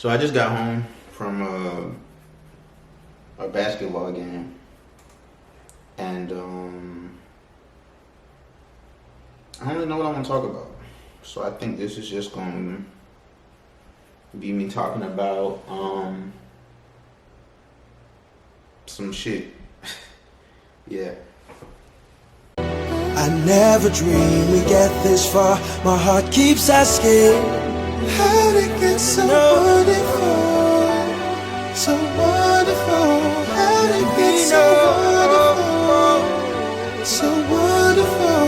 So I just got home from a basketball game, and I don't really know what I want to talk about. So I think this is just going to be me talking about some shit. Yeah. I never dreamed we'd get this far. My heart keeps asking, how'd it get so wonderful? So wonderful. How'd it get so wonderful? So wonderful.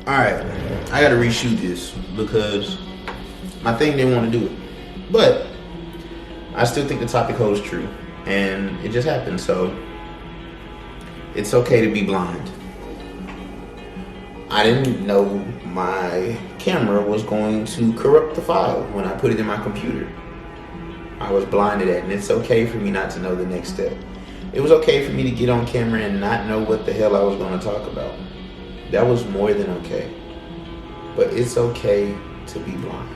Alright, I gotta reshoot this because my thing didn't want to do it. But I still think the topic holds true. And it just happened, so it's okay to be blind. I didn't know my camera was going to corrupt the file when I put it in my computer. I was blinded at it, and it's okay for me not to know the next step. It was okay for me to get on camera and not know what the hell I was going to talk about. That was more than okay. But it's okay to be blind.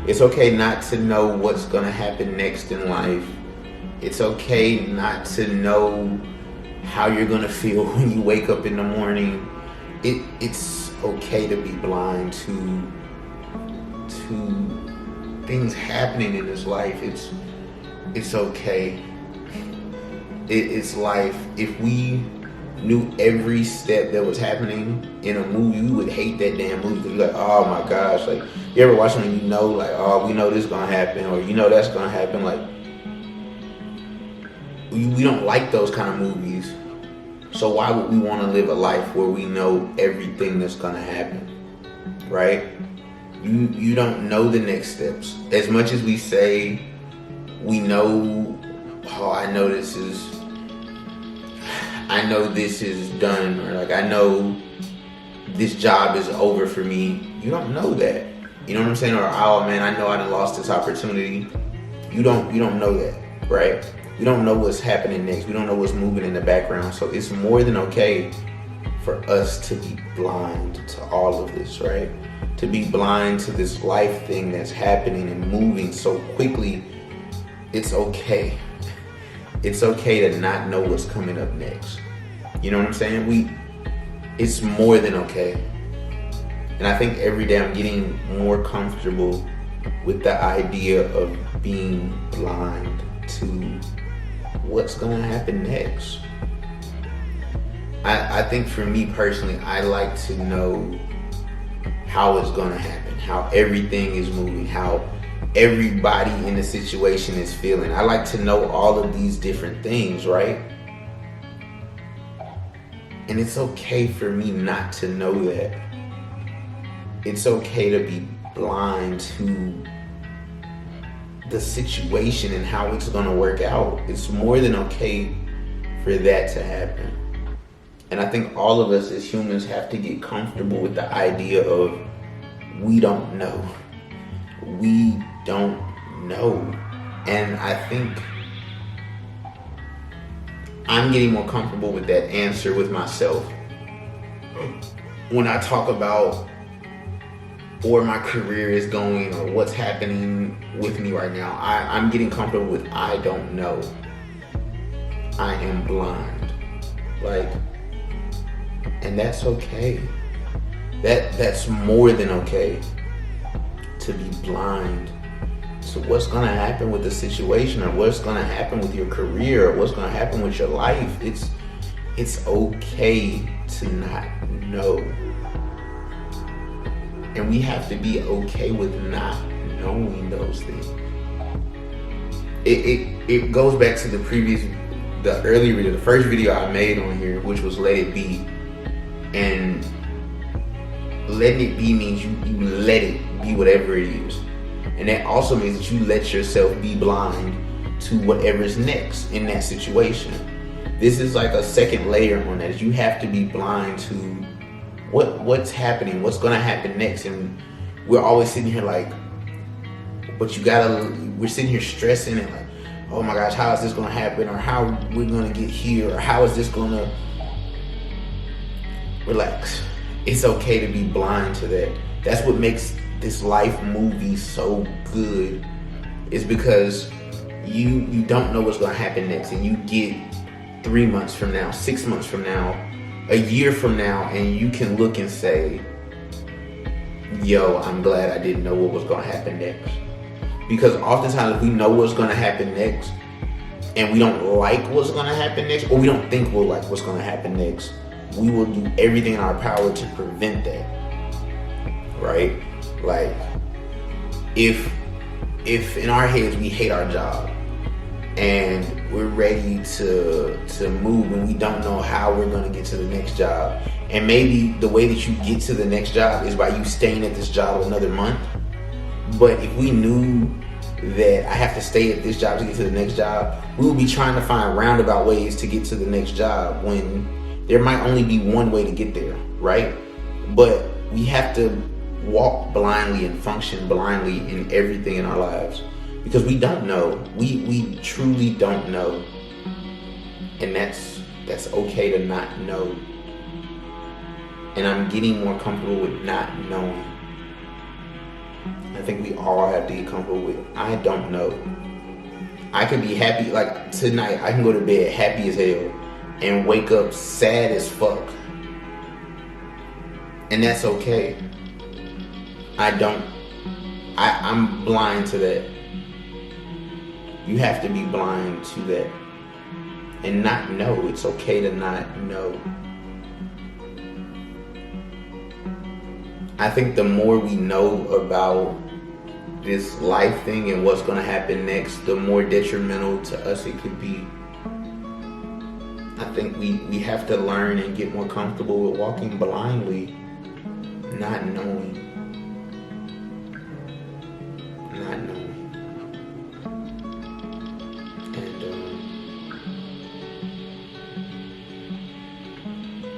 It's okay not to know what's going to happen next in life. It's okay not to know how you're going to feel when you wake up in the morning. It's okay to be blind to things happening in this life. It's okay. It's life. If we knew every step that was happening in a movie, we would hate that damn movie. Because you're like, oh my gosh, like you ever watch when you know, like, oh, we know this is gonna happen, or you know that's gonna happen. Like we don't like those kind of movies. So why would we want to live a life where we know everything that's gonna happen, right? You don't know the next steps. As much as we say we know, oh, I know this is done, or like I know this job is over for me. You don't know that. You know what I'm saying? Or oh man, I know I done lost this opportunity. You don't know that, right? We don't know what's happening next. We don't know what's moving in the background. So it's more than okay for us to be blind to all of this, right? To be blind to this life thing that's happening and moving so quickly. It's okay. It's okay to not know what's coming up next. You know what I'm saying? It's more than okay. And I think every day I'm getting more comfortable with the idea of being blind to what's gonna happen next. I think for me personally, I like to know how it's gonna happen, how everything is moving, how everybody in the situation is feeling. I like to know all of these different things, right? And it's okay for me not to know that. It's okay to be blind to the situation and how it's going to work out. It's more than okay for that to happen. And I think all of us as humans have to get comfortable with the idea of we don't know. We don't know. And I think I'm getting more comfortable with that answer with myself. When I talk about where my career is going or what's happening with me right now, I'm getting comfortable with I don't know. I am blind. Like, and that's okay. That's more than okay to be blind to what's gonna happen with the situation, or what's gonna happen with your career, or what's gonna happen with your life. It's okay to not know. And we have to be okay with not knowing those things. It goes back to the first video I made on here, which was Let It Be. And letting it be means you let it be whatever it is. And that also means that you let yourself be blind to whatever's next in that situation. This is like a second layer on that. You have to be blind to what's happening, what's gonna happen next. And we're always sitting here like, but we're sitting here stressing and like, oh my gosh, how is this gonna happen? Or how we're gonna get here? Or how is this gonna relax? It's okay to be blind to that. That's what makes this life movie so good is because you don't know what's gonna happen next, and you get 3 months from now, 6 months from now, a year from now, and you can look and say, yo, I'm glad I didn't know what was gonna happen next. Because oftentimes we know what's gonna happen next, and we don't like what's gonna happen next, or we don't think we'll like what's gonna happen next, we will do everything in our power to prevent that, right? Like, if in our heads we hate our job, and we're ready to move, and we don't know how we're gonna get to the next job, and maybe the way that you get to the next job is by you staying at this job another month. But if we knew that I have to stay at this job to get to the next job, we will be trying to find roundabout ways to get to the next job when there might only be one way to get there, right? But we have to walk blindly and function blindly in everything in our lives, because we don't know. We truly don't know. And that's okay to not know. And I'm getting more comfortable with not knowing. I think we all have to get comfortable with, I don't know. I can be happy, like tonight, I can go to bed happy as hell and wake up sad as fuck. And that's okay. I'm blind to that. You have to be blind to that and not know. It's okay to not know. I think the more we know about this life thing and what's going to happen next, the more detrimental to us it could be. I think we have to learn and get more comfortable with walking blindly, not knowing. Not knowing. And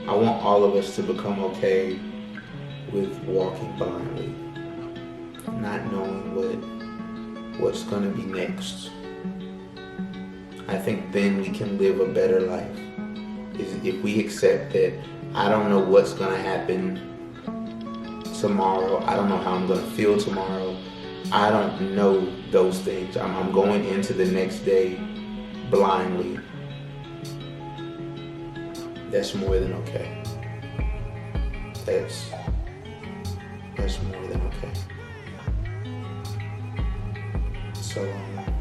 I want all of us to become okay with walking blindly, not knowing what's going to be next. I think then we can live a better life, is if we accept that I don't know what's going to happen tomorrow. I don't know how I'm going to feel tomorrow. I don't know those things. I'm going into the next day blindly. That's more than okay. That's more than okay. So,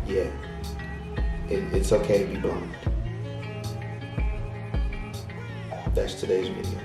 yeah, it's okay to be blind. That's today's video.